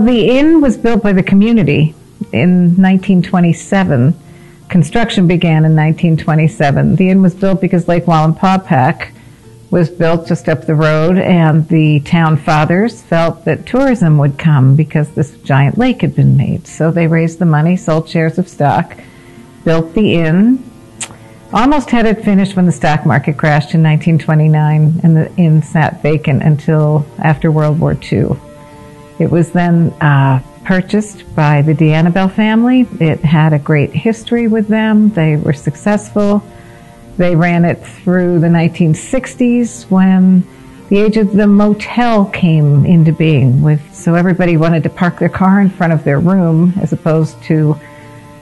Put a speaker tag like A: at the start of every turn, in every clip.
A: the inn was built by the community in 1927. Construction began in 1927. The inn was built because Lake Wallenpaupack was built just up the road, and the town fathers felt that tourism would come because this giant lake had been made. So they raised the money, sold shares of stock, built the inn, almost had it finished when the stock market crashed in 1929, and the inn sat vacant until after World War II. It was then purchased by the D'Annabelle family. It had a great history with them. They were successful. They ran it through the 1960s when the age of the motel came into being. So everybody wanted to park their car in front of their room as opposed to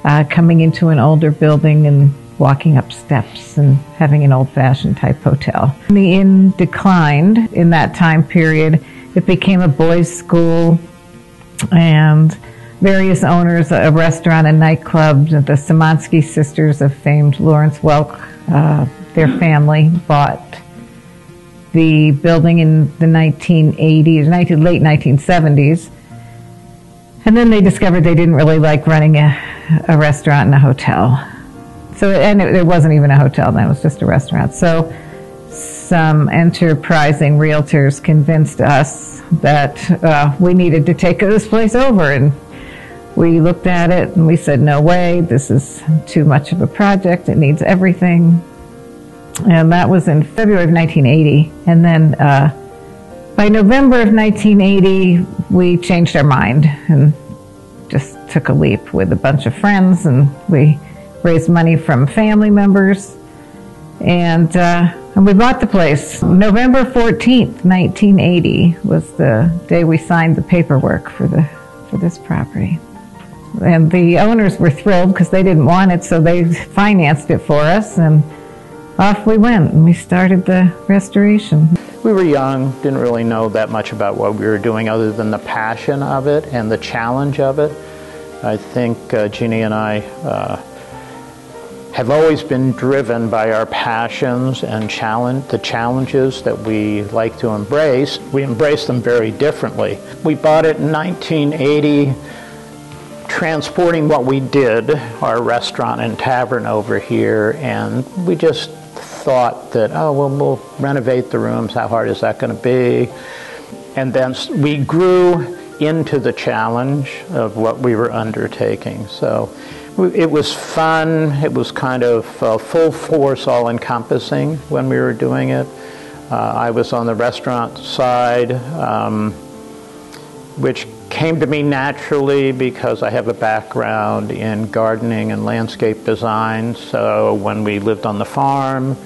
A: coming into an older building and walking up steps and having an old-fashioned type hotel. The inn declined in that time period. It became a boys' school, and various owners, a restaurant and nightclub, the Szymanski sisters of famed Lawrence Welk, their family bought the building in the 1980s, late 1970s, and then they discovered they didn't really like running a restaurant and a hotel. So, and it wasn't even a hotel then, it was just a restaurant. So some enterprising realtors convinced us that we needed to take this place over, and we looked at it and we said, no way, this is too much of a project, it needs everything. And that was in February of 1980. And then by November of 1980, we changed our mind and just took a leap with a bunch of friends, and we raised money from family members, and we bought the place. November 14th, 1980 was the day we signed the paperwork for this property. And the owners were thrilled because they didn't want it, so they financed it for us, and off we went, and we started the restoration.
B: We were young, didn't really know that much about what we were doing other than the passion of it and the challenge of it. I think Jeanne and I have always been driven by our passions and the challenges that we like to embrace. We embrace them very differently. We bought it in 1980, transporting what we did, our restaurant and tavern over here, and we just thought that, oh, well, we'll renovate the rooms, how hard is that going to be? And then we grew into the challenge of what we were undertaking. So it was fun. It was kind of full force, all-encompassing when we were doing it. I was on the restaurant side, which came to me naturally because I have a background in gardening and landscape design. So when we lived on the farm,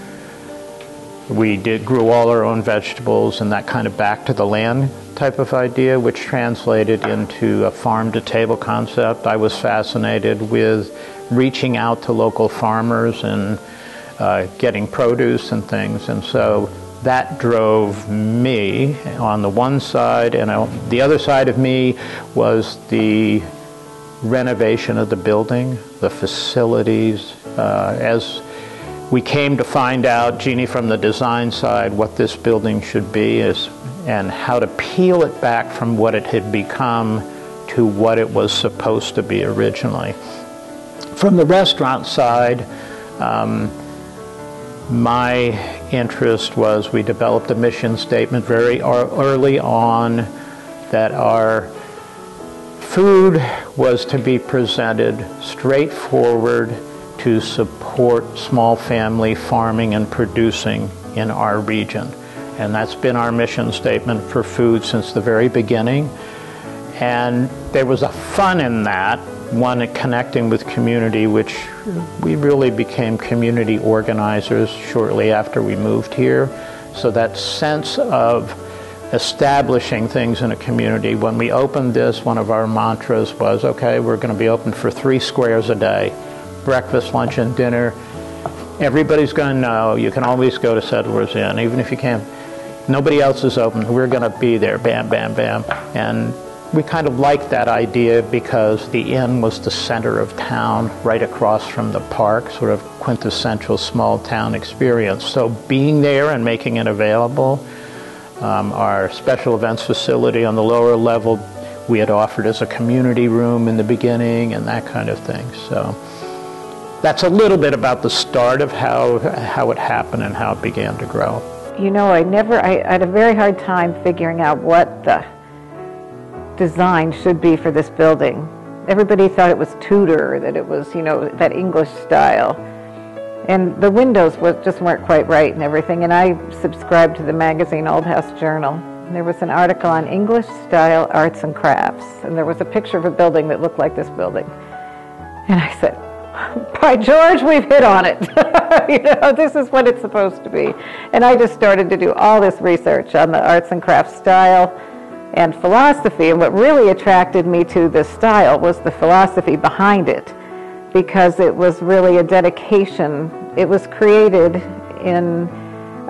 B: we grew all our own vegetables and that kind of back to the land type of idea, which translated into a farm-to-table concept. I was fascinated with reaching out to local farmers and getting produce and things, and so that drove me on the one side, and the other side of me was the renovation of the building, the facilities. As we came to find out, Jeanne from the design side, what this building should be and how to peel it back from what it had become to what it was supposed to be originally. From the restaurant side, my interest was we developed a mission statement very early on that our food was to be presented straightforward to support small family farming and producing in our region. And that's been our mission statement for food since the very beginning. And there was a fun in that, one, connecting with community, which we really became community organizers shortly after we moved here. So that sense of establishing things in a community. When we opened this, one of our mantras was, okay, we're going to be open for 3 squares a day. Breakfast, lunch, and dinner. Everybody's going to know. You can always go to Settlers Inn, even if you can't. Nobody else is open. We're going to be there. Bam, bam, bam. And we kind of liked that idea because the inn was the center of town, right across from the park, sort of quintessential small town experience. So being there and making it available, our special events facility on the lower level we had offered as a community room in the beginning and that kind of thing. So that's a little bit about the start of how it happened and how it began to grow.
A: You know, I had a very hard time figuring out what the design should be for this building. Everybody thought it was Tudor, that it was, you know, that English style. And the windows just weren't quite right and everything. And I subscribed to the magazine Old House Journal. And there was an article on English style arts and crafts. And there was a picture of a building that looked like this building. And I said, by George, we've hit on it. You know, this is what it's supposed to be. And I just started to do all this research on the arts and crafts style and philosophy. And what really attracted me to this style was the philosophy behind it, because it was really a dedication. It was created in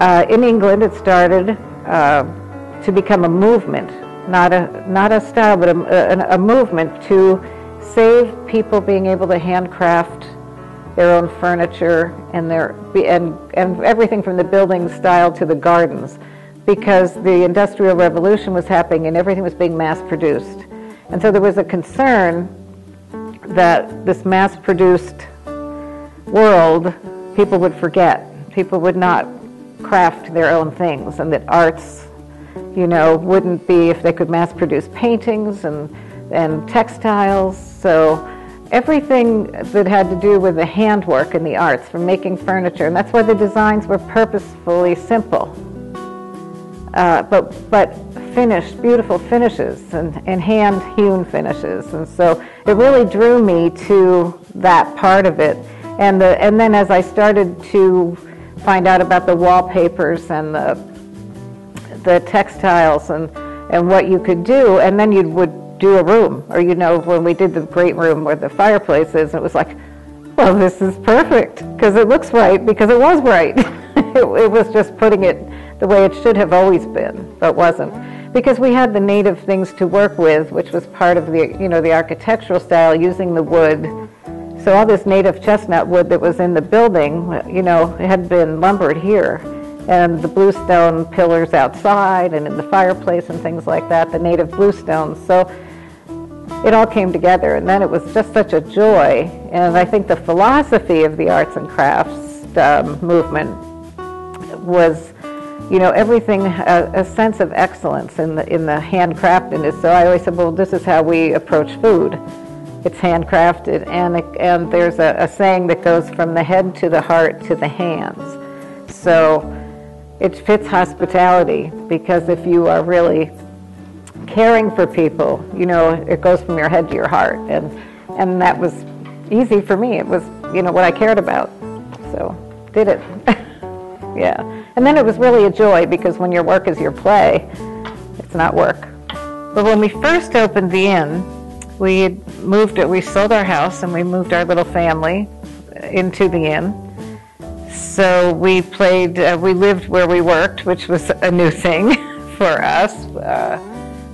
A: England. It started to become a movement, not a style, but a movement to save people being able to handcraft their own furniture and everything from the building style to the gardens, because the Industrial Revolution was happening and everything was being mass-produced. And so there was a concern that this mass-produced world, people would forget. People would not craft their own things, and that arts, you know, wouldn't be, if they could mass-produce paintings and textiles. So everything that had to do with the handwork and the arts, from making furniture, and that's why the designs were purposefully simple, but finished, beautiful finishes and hand-hewn finishes. And so it really drew me to that part of it. And then as I started to find out about the wallpapers and the textiles and what you could do, and then you would do a room, or, you know, when we did the great room where the fireplace is, it was like, well, this is perfect, because it looks right, because it was right. It was just putting it the way it should have always been, but wasn't. Because we had the native things to work with, which was part of the, you know, the architectural style, using the wood. So all this native chestnut wood that was in the building, you know, it had been lumbered here. And the bluestone pillars outside and in the fireplace and things like that, the native bluestones. So it all came together, and then it was just such a joy. And I think the philosophy of the arts and crafts movement was, you know, everything, a sense of excellence in the handcraftedness. So I always said, well, this is how we approach food. It's handcrafted, and there's a saying that goes from the head to the heart to the hands. So it fits hospitality, because if you are really caring for people, you know, it goes from your head to your heart, and that was easy for me. It was, you know, what I cared about, so did it. Yeah, and then it was really a joy, because when your work is your play, it's not work. But when we first opened the inn, we sold our house and we moved our little family into the inn. So we lived where we worked, which was a new thing for us.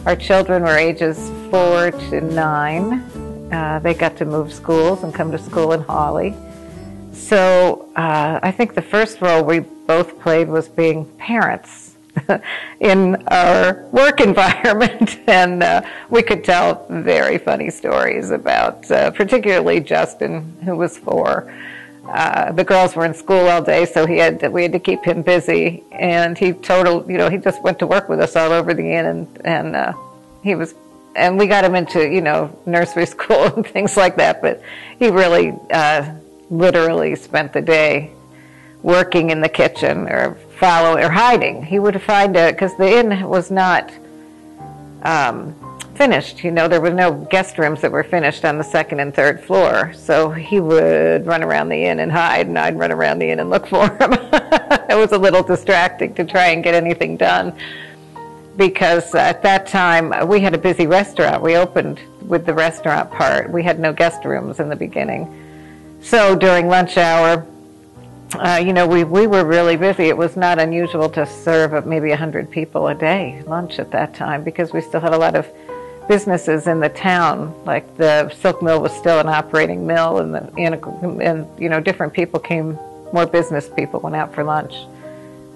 A: Our children were ages 4 to 9. They got to move schools and come to school in Hawley. So I think the first role we both played was being parents in our work environment. And we could tell very funny stories about, particularly Justin, who was 4. The girls were in school all day, so we had to keep him busy, and he just went to work with us all over the inn, and we got him into, you know, nursery school and things like that, but he really literally spent the day working in the kitchen or hiding. He would find because the inn was not finished. You know, there were no guest rooms that were finished on the 2nd and 3rd floor. So he would run around the inn and hide, and I'd run around the inn and look for him. It was a little distracting to try and get anything done, because at that time we had a busy restaurant. We opened with the restaurant part. We had no guest rooms in the beginning. So during lunch hour, you know, we were really busy. It was not unusual to serve maybe 100 people a day lunch at that time, because we still had a lot of businesses in the town. Like the silk mill was still an operating mill, and you know, different people came. More business people went out for lunch,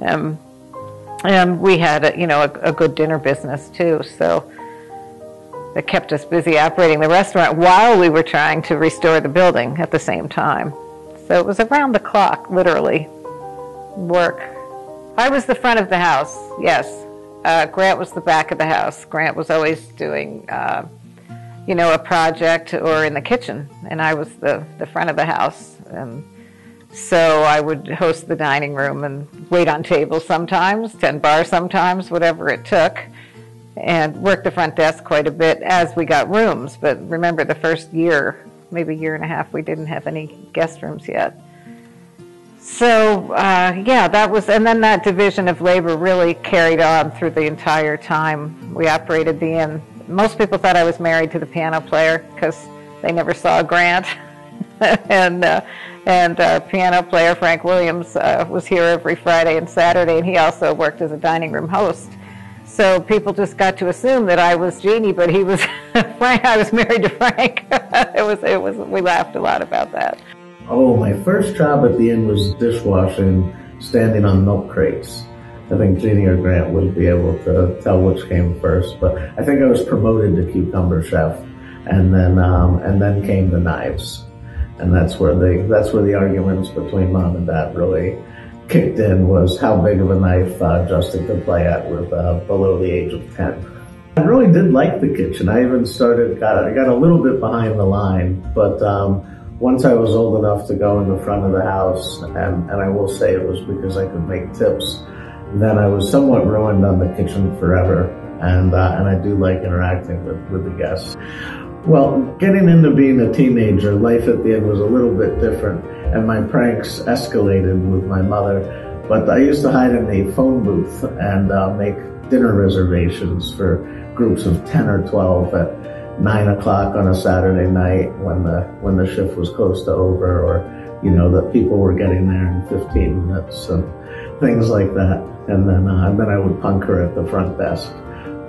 A: and we had a good dinner business too. So that kept us busy operating the restaurant while we were trying to restore the building at the same time. So it was around the clock, literally, work. I was the front of the house, yes. Grant was the back of the house. Grant was always doing, a project or in the kitchen, and I was the front of the house. And so I would host the dining room and wait on tables sometimes, tend bar sometimes, whatever it took, and work the front desk quite a bit as we got rooms. But remember, the first year, maybe year and a half, we didn't have any guest rooms yet. So, that was, and then that division of labor really carried on through the entire time we operated the inn. Most people thought I was married to the piano player because they never saw Grant. and our piano player, Frank Williams, was here every Friday and Saturday, and he also worked as a dining room host. So people just got to assume that I was Jeanne, but he was Frank. I was married to Frank. We laughed a lot about that.
C: Oh, my first job at the inn was dishwashing, standing on milk crates. I think Jeanne or Grant would be able to tell which came first, but I think I was promoted to cucumber chef, and then came the knives, and that's where the arguments between Mom and Dad really kicked in, was how big of a knife Justin could play at with below the age of 10. I really did like the kitchen. I even got a little bit behind the line, but once I was old enough to go in the front of the house, and I will say it was because I could make tips, then I was somewhat ruined on the kitchen forever, and I do like interacting with the guests. Well, getting into being a teenager, life at the inn was a little bit different, and my pranks escalated with my mother. But I used to hide in the phone booth and make dinner reservations for groups of 10 or 12 at 9 o'clock on a Saturday night when the shift was close to over, or that people were getting there in 15 minutes and things like that. And then I would punk her at the front desk.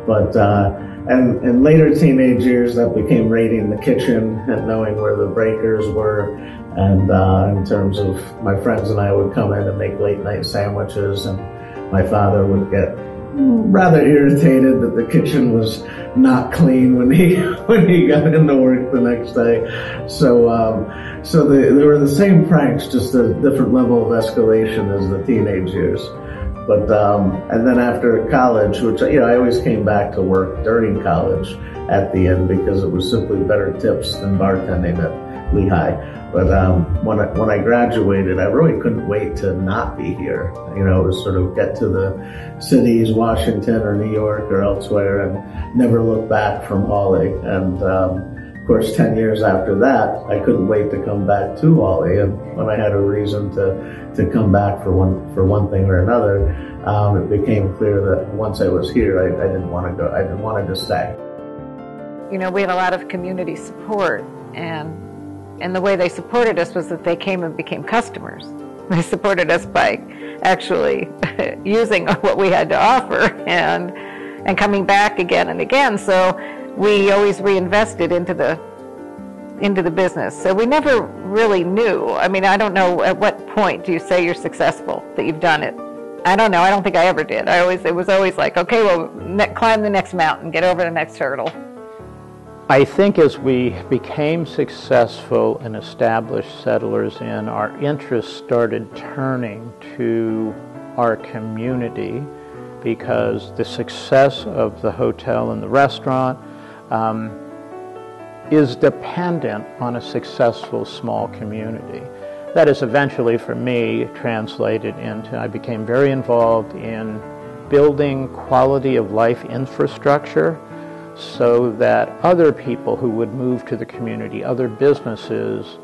C: But and in later teenage years, that became raiding the kitchen and knowing where the breakers were. And in terms of my friends and I would come in and make late night sandwiches, and my father would get rather irritated that the kitchen was not clean when he got into work the next day. So they were the same pranks, just a different level of escalation as the teenage years. But and then after college, which I always came back to work during college at the inn because it was simply better tips than bartending at Lehigh. But when I graduated, I really couldn't wait to not be here. To sort of get to the cities, Washington or New York or elsewhere, and never look back from Hawley. And of course, 10 years after that, I couldn't wait to come back to Hawley. And when I had a reason to come back for one thing or another, it became clear that once I was here, I didn't want to go. I wanted to stay.
A: We had a lot of community support, and the way they supported us was that they came and became customers. They supported us by actually using what we had to offer and coming back again and again. So we always reinvested into the business. So we never really knew. I mean, I don't know at what point do you say you're successful, that you've done it. I don't know. I don't think I ever did. It was always like, okay, well, climb the next mountain, get over the next hurdle.
B: I think as we became successful and established settlers in, our interest started turning to our community, because the success of the hotel and the restaurant is dependent on a successful small community. That is eventually, for me, translated into, I became very involved in building quality of life infrastructure so that other people who would move to the community, other businesses,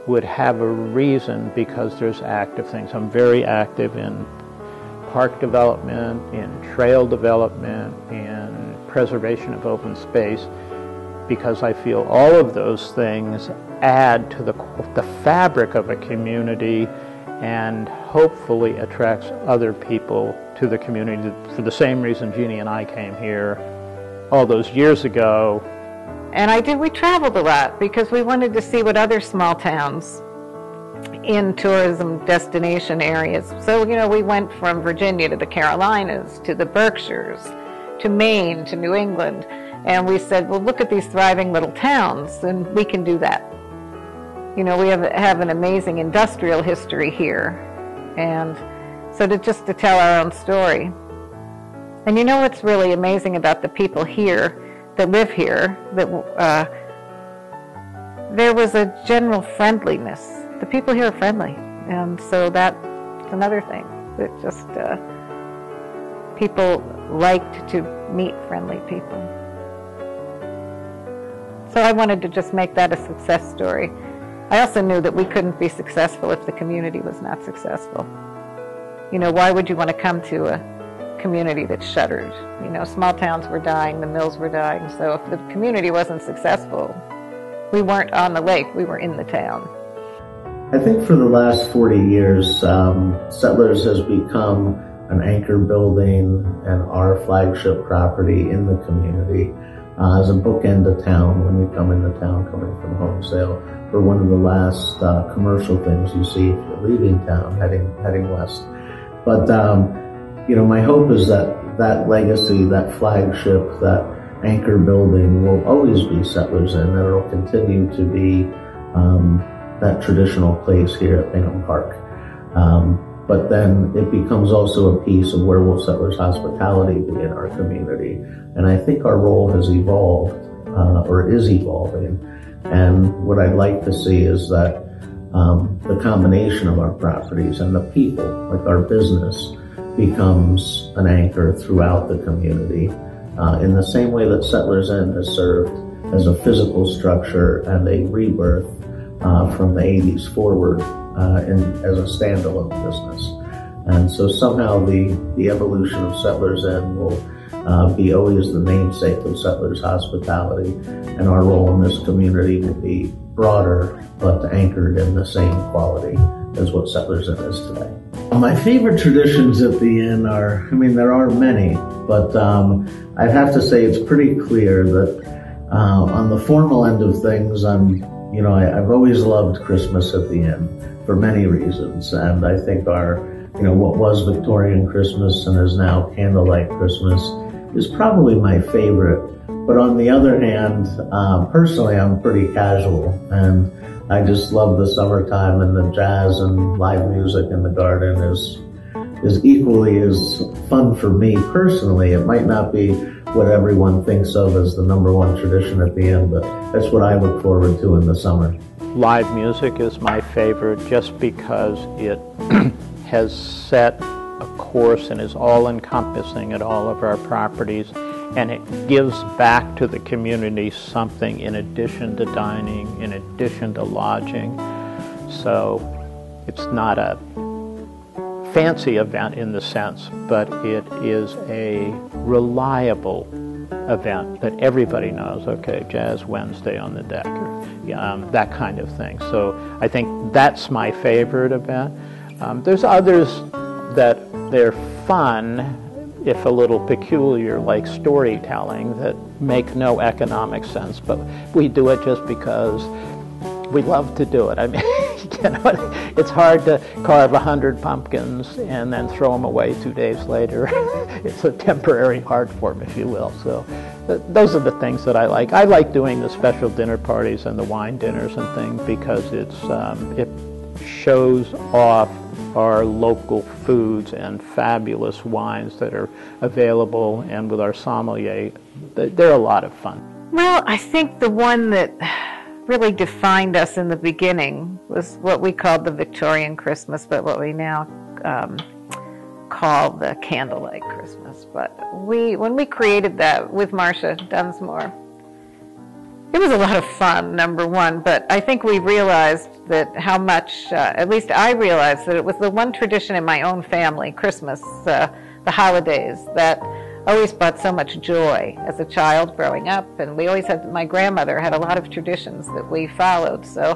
B: would have a reason, because there's active things. I'm very active in park development, in trail development, in preservation of open space, because I feel all of those things add to the fabric of a community and hopefully attracts other people to the community for the same reason Jeanne and I came here all those years ago.
A: And we traveled a lot because we wanted to see what other small towns in tourism destination areas. So, we went from Virginia to the Carolinas, to the Berkshires, to Maine, to New England. And we said, well, look at these thriving little towns, and we can do that. You know, we have an amazing industrial history here, and so to tell our own story. And you know what's really amazing about the people here that live here, that there was a general friendliness. The people here are friendly, and so that's another thing, that just people liked to meet friendly people. So I wanted to just make that a success story. I also knew that we couldn't be successful if the community was not successful. You know, why would you want to come to a community that's shuttered? You know, small towns were dying, the mills were dying, so if the community wasn't successful, we weren't on the lake, we were in the town.
C: I think for the last 40 years, Settlers has become an anchor building and our flagship property in the community. As a bookend to town, when you come into town coming from home sale, for one of the last commercial things you see if you're leaving town, heading west. But, you know, my hope is that that legacy, that flagship, that anchor building will always be Settlers Inn, and it'll continue to be that traditional place here at Bingham Park. But then it becomes also a piece of where will Settlers Hospitality be in our community. And I think our role has evolved, or is evolving. And what I'd like to see is that the combination of our properties and the people, like our business, becomes an anchor throughout the community. In the same way that Settlers Inn has served as a physical structure and a rebirth from the 80s forward as a standalone business. And so somehow the evolution of Settlers Inn will be always the namesake of Settlers Hospitality, and our role in this community will be broader but anchored in the same quality as what Settlers Inn is today. My favorite traditions at the inn are, I mean, there are many, but I'd have to say it's pretty clear that on the formal end of things, I've always loved Christmas at the inn for many reasons, and I think what was Victorian Christmas and is now Candlelight Christmas is probably my favorite. But on the other hand, personally, I'm pretty casual, and I just love the summertime, and the jazz and live music in the garden is equally as fun for me personally. It might not be what everyone thinks of as the number one tradition at the end, but that's what I look forward to in the summer.
B: Live music is my favorite just because it has set a course and is all-encompassing at all of our properties, and it gives back to the community something in addition to dining, in addition to lodging. So it's not a fancy event in the sense, but it is a reliable event that everybody knows, okay, Jazz Wednesday on the deck, or that kind of thing. So I think that's my favorite event. There's others that they're fun, if a little peculiar, like storytelling, that make no economic sense, but we do it just because we love to do it. I mean, it's hard to carve 100 pumpkins and then throw them away 2 days later. It's a temporary art form, if you will. So those are the things that I like. I like doing the special dinner parties and the wine dinners and things because it shows off our local foods and fabulous wines that are available, and with our sommelier, they're a lot of fun.
A: Well, I think the one that really defined us in the beginning was what we called the Victorian Christmas, but what we now call the Candlelight Christmas. But when we created that with Marcia Dunsmore, it was a lot of fun, number one, but I think we realized that how much, at least I realized that it was the one tradition in my own family, Christmas, the holidays, that always brought so much joy as a child growing up. And we always had, my grandmother had a lot of traditions that we followed. So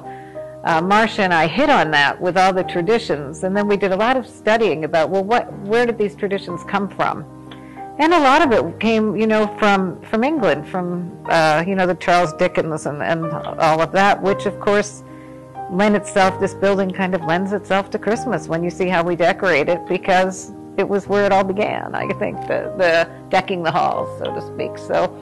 A: Marcia and I hit on that with all the traditions. And then we did a lot of studying about, well, where did these traditions come from? And a lot of it came, from England, from, the Charles Dickens and all of that, which of course this building kind of lends itself to Christmas when you see how we decorate it, because it was where it all began, I think, the decking the halls, so to speak. So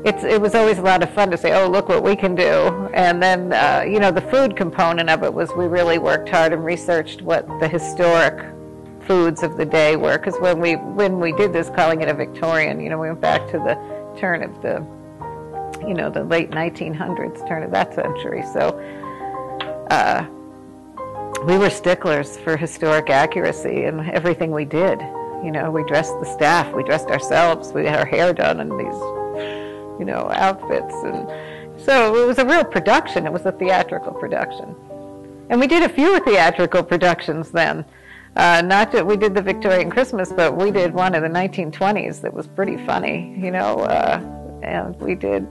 A: it was always a lot of fun to say, oh, look what we can do. And then, the food component of it was we really worked hard and researched what the historic foods of the day were. Because when we did this, calling it a Victorian, we went back to the turn of the late 1900s, turn of that century. So we were sticklers for historic accuracy in everything we did. We dressed the staff, we dressed ourselves, we had our hair done in these, outfits. And so it was a real production. It was a theatrical production. And we did a few theatrical productions then. Not that we did the Victorian Christmas, but we did one in the 1920s that was pretty funny, and we did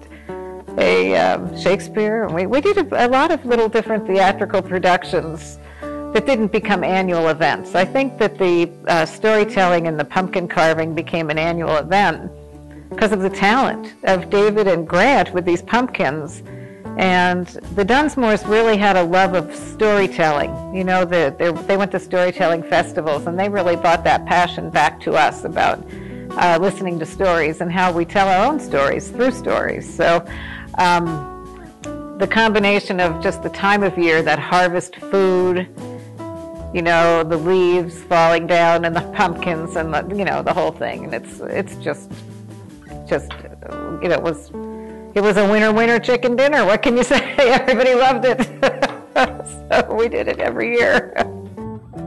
A: a Shakespeare. And we did a lot of little different theatrical productions that didn't become annual events. I think that the storytelling and the pumpkin carving became an annual event because of the talent of David and Grant with these pumpkins. And the Dunsmores really had a love of storytelling. They went to storytelling festivals, and they really brought that passion back to us about listening to stories and how we tell our own stories through stories. So the combination of just the time of year, that harvest food, the leaves falling down and the pumpkins and the whole thing. And it's just it was a winter chicken dinner. What can you say? Everybody loved it. So we did it every year.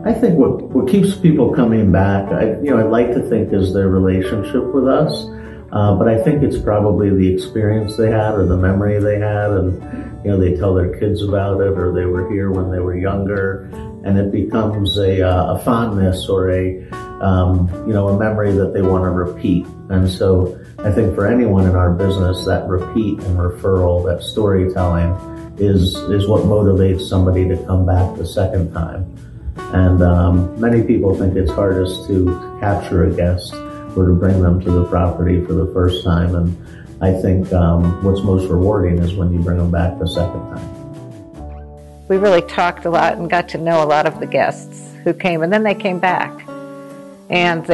C: I think what keeps people coming back, I'd like to think, is their relationship with us. But I think it's probably the experience they had or the memory they had, and they tell their kids about it, or they were here when they were younger, and it becomes a fondness or a memory that they want to repeat. And so I think for anyone in our business, that repeat and referral, that storytelling is what motivates somebody to come back the second time. And many people think it's hardest to capture a guest or to bring them to the property for the first time. And I think what's most rewarding is when you bring them back the second time.
A: We really talked a lot and got to know a lot of the guests who came, and then they came back. And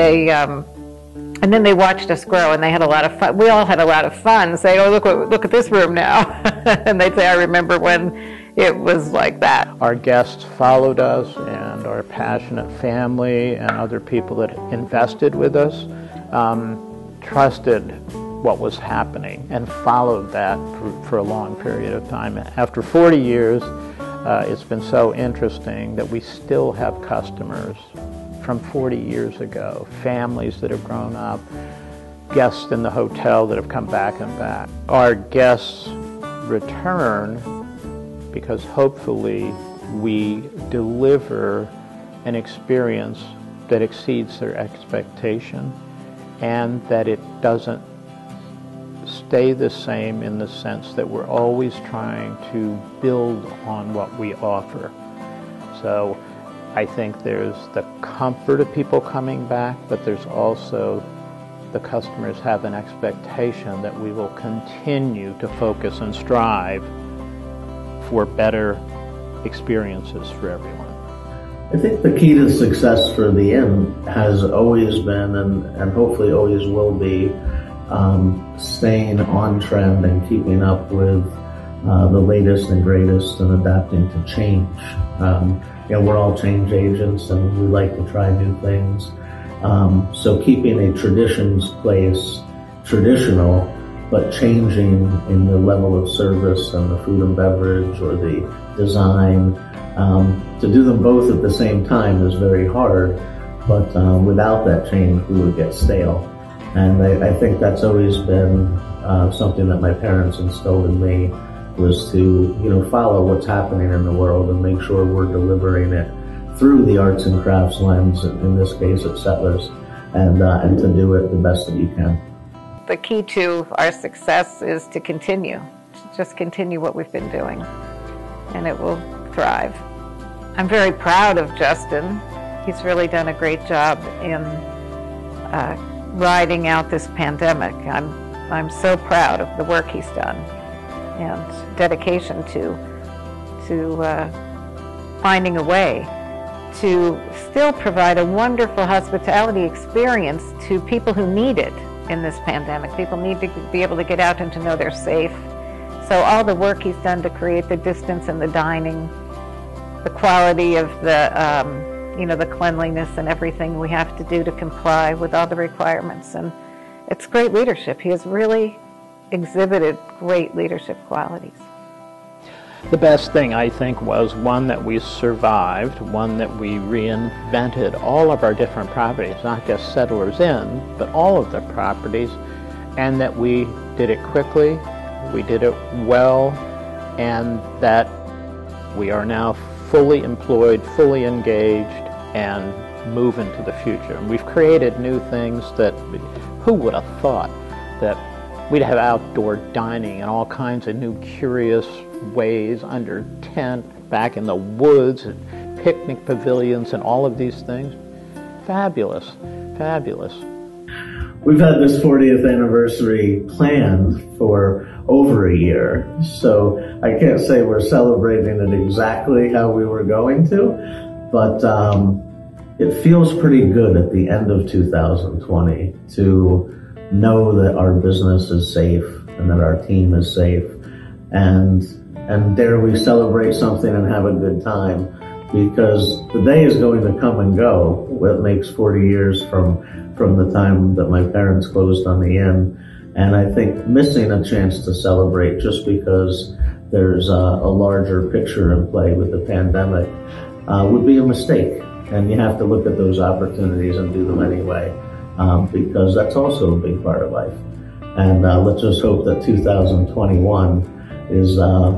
A: then they watched us grow, and they had a lot of fun. We all had a lot of fun saying, oh, look at this room now. And they'd say, I remember when it was like that.
B: Our guests followed us, and our passionate family and other people that invested with us trusted what was happening and followed that for a long period of time. After 40 years, it's been so interesting that we still have customers from 40 years ago, families that have grown up, guests in the hotel that have come back and back. Our guests return because hopefully we deliver an experience that exceeds their expectation and that it doesn't stay the same in the sense that we're always trying to build on what we offer. So I think there's the comfort of people coming back, but there's also the customers have an expectation that we will continue to focus and strive for better experiences for everyone.
C: I think the key to success for the inn has always been, and hopefully always will be, staying on trend and keeping up with the latest and greatest and adapting to change. We're all change agents and we like to try new things. So keeping a traditions place traditional, but changing in the level of service and the food and beverage or the design, to do them both at the same time is very hard, but without that change we would get stale. And I think that's always been something that my parents instilled in me, was to follow what's happening in the world and make sure we're delivering it through the arts and crafts lens, in this case at Settlers, and to do it the best that you can.
A: The key to our success is to continue, to just continue what we've been doing, and it will thrive. I'm very proud of Justin. He's really done a great job in riding out this pandemic. I'm so proud of the work he's done and dedication to finding a way to still provide a wonderful hospitality experience to people who need it. in this pandemic. People need to be able to get out and to know they're safe. So all the work he's done to create the distance in the dining, the quality of the, the cleanliness and everything we have to do to comply with all the requirements. And it's great leadership. He has really exhibited great leadership qualities.
B: The best thing, I think, was one that we survived, one that we reinvented all of our different properties, not just Settlers Inn, but all of the properties, and that we did it quickly, we did it well, and that we are now fully employed, fully engaged, and move into the future. And we've created new things that, who would have thought that we'd have outdoor dining and all kinds of new curious ways under tent, back in the woods, and picnic pavilions and all of these things. Fabulous, fabulous.
C: We've had this 40th anniversary planned for over a year, so I can't say we're celebrating it exactly how we were going to, but it feels pretty good at the end of 2020 to know that our business is safe and that our team is safe, and dare we celebrate something and have a good time, because the day is going to come and go. It makes 40 years from the time that my parents closed on the inn, and I think missing a chance to celebrate just because there's a larger picture in play with the pandemic would be a mistake, and you have to look at those opportunities and do them anyway, because that's also a big part of life. And let's just hope that 2021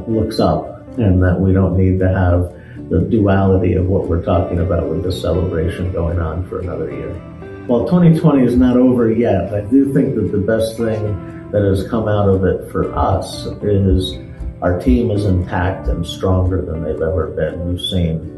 C: looks up, and that we don't need to have the duality of what we're talking about with this celebration going on for another year. While 2020 is not over yet, I do think that the best thing that has come out of it for us is our team is intact and stronger than they've ever been. We've seen,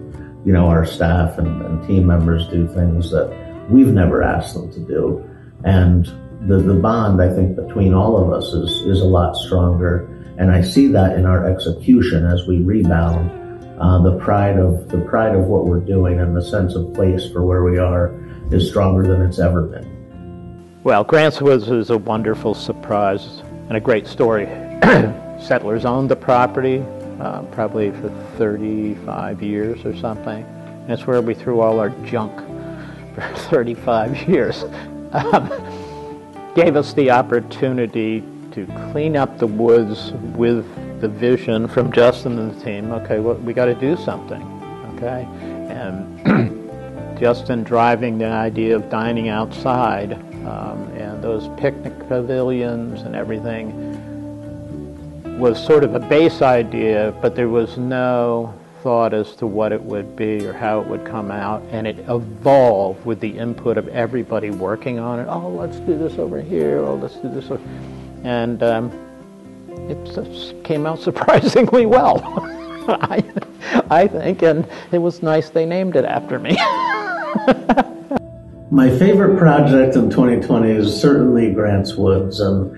C: our staff and team members do things that we've never asked them to do. And the bond, I think, between all of us is a lot stronger. And I see that in our execution as we rebound. The pride of what we're doing and the sense of place for where we are is stronger than it's ever been.
B: Well, Grants Woods is a wonderful surprise and a great story. Settlers owned the property probably for 35 years or something. And it's where we threw all our junk for 35 years. Gave us the opportunity to clean up the woods with the vision from Justin and the team. Okay, well, we got to do something. Okay, and Justin driving the idea of dining outside and those picnic pavilions and everything was sort of a base idea, but there was no thought as to what it would be or how it would come out, and it evolved with the input of everybody working on it. Oh, let's do this over here. Oh, let's do this over. And it came out surprisingly well, I think, and it was nice they named it after me.
C: My favorite project in 2020 is certainly Grants Woods, and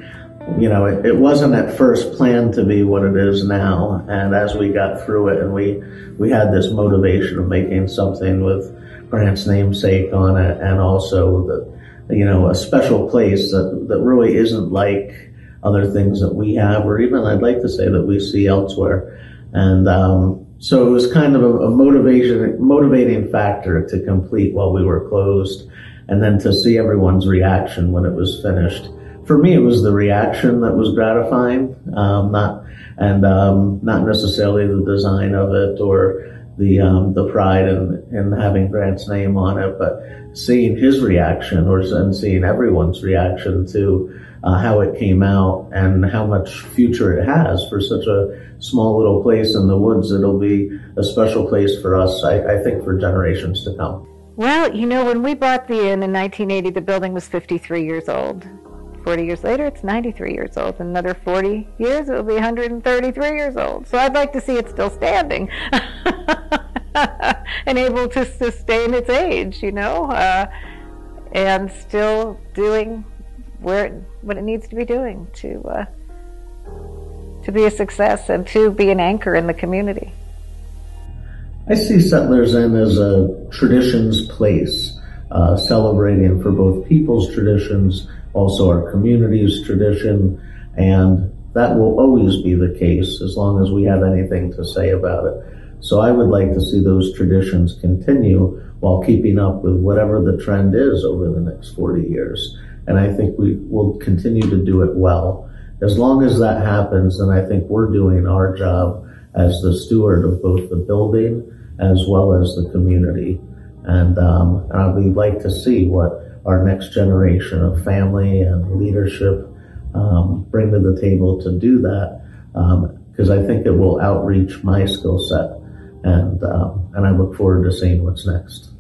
C: it wasn't at first planned to be what it is now. And as we got through it, and we had this motivation of making something with Grant's namesake on it, and also a special place that really isn't like other things that we have, or even I'd like to say that we see elsewhere. And so it was kind of a motivating factor to complete while we were closed, and then to see everyone's reaction when it was finished. For me, it was the reaction that was gratifying, not necessarily the design of it or the pride in having Grant's name on it, but seeing his reaction and seeing everyone's reaction to how it came out and how much future it has for such a small little place in the woods. It'll be a special place for us, I think, for generations to come.
A: Well, when we bought the inn in 1980, the building was 53 years old. 40 years later, it's 93 years old. In another 40 years, it'll be 133 years old. So I'd like to see it still standing and able to sustain its age, and still doing what it needs to be doing to be a success and to be an anchor in the community.
C: I see Settlers Inn as a traditions place, celebrating for both people's traditions also our community's tradition, and that will always be the case as long as we have anything to say about it. So I would like to see those traditions continue while keeping up with whatever the trend is over the next 40 years. And I think we will continue to do it well. As long as that happens, then I think we're doing our job as the steward of both the building as well as the community. And I would like to see what our next generation of family and leadership bring to the table to do that, because I think it will outreach my skill set, and I look forward to seeing what's next.